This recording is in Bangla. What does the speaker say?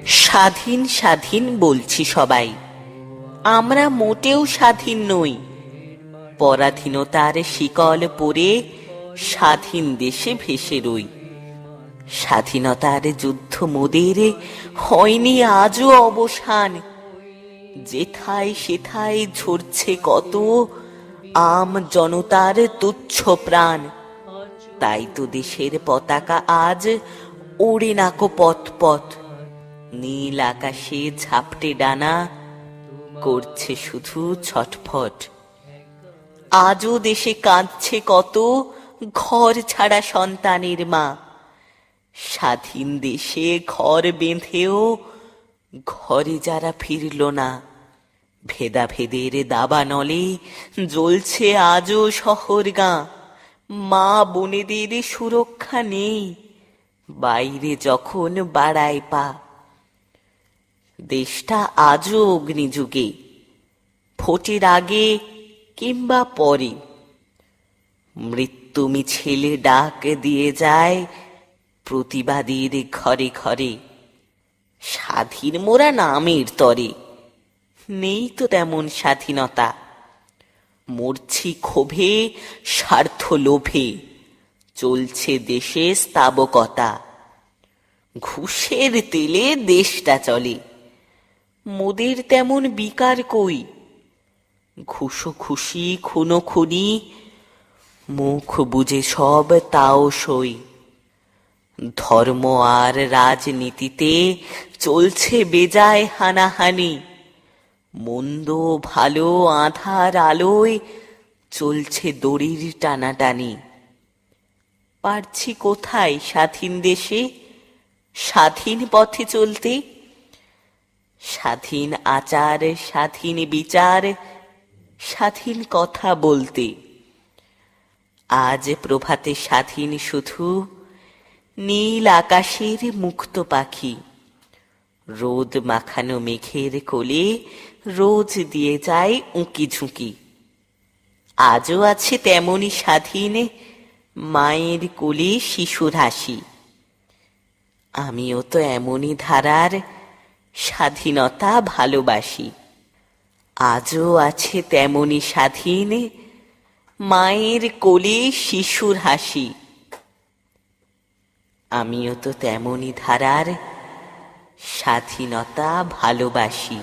স্বাধীন স্বাধীন বলছি সবাই, আমরা মোটেও স্বাধীন নই। পরাধীনতার শিকল পরে স্বাধীন দেশে ভেসে রই। স্বাধীনতার যুদ্ধ মোদের হয়নি আজও অবসান। যেথায় সেথায় ঝরছে কত আম জনতার তুচ্ছ প্রাণ। তাই তো দেশের পতাকা আজ ওড়ে নাকো পথ পথ। নীল আকাশে ঝাপটে ডানা করছে শুধু ছটফট। আজও দেশে কাঁদছে কত ঘর ছাড়া সন্তানের মা। স্বাধীন দেশে ঘর বেঁধেও ঘরে যারা ফিরল না। ভেদাভেদের দাবানলে জ্বলছে আজও শহর গাঁ। মা বোনেদের সুরক্ষা নেই বাইরে যখন বাড়ায় পা। দেশটা আজও অগ্নিযুগে, ভোটের আগে কিংবা পরে মৃত্যু মিছিলে ডাক দিয়ে যায় প্রতিবাদীর ঘরে ঘরে। স্বাধীন মোরা নামের তরে, নেই তো তেমন স্বাধীনতা। মরছি ক্ষোভে স্বার্থ লোভে, চলছে দেশে স্তাবকতা। ঘুষের তেলে দেশটা চলে, মোদের তেমন বিকার কই। ঘুষো খুশি খুনো খুনি, মুখ বুঝে সব তাও সই। ধর্ম আর রাজনীতিতে চলছে বেজায় হানাহানি। মন্দ ভালো আধার আলোয় চলছে দড়ির টানাটানি। পারছি কোথায় স্বাধীন দেশে স্বাধীন পথে চলতে? স্বাধীন আচার স্বাধীন বিচার স্বাধীন কথা বলতে। আজ প্রভাতে স্বাধীন শুধু নীল আকাশের মুক্ত পাখি। রোদ মাখানো মেঘের কোলে রোজ দিয়ে যায় উঁকি ঝুঁকি। আজও আছে তেমনি স্বাধীন মায়ের কোলে শিশুর হাসি। আমিও তো এমনই ধারার স্বাধীনতা ভালোবাসি। আজও আছে তেমনি স্বাধীন মায়ের কোলে শিশুর হাসি। আমিও তো তেমনি ধারার স্বাধীনতা ভালোবাসি।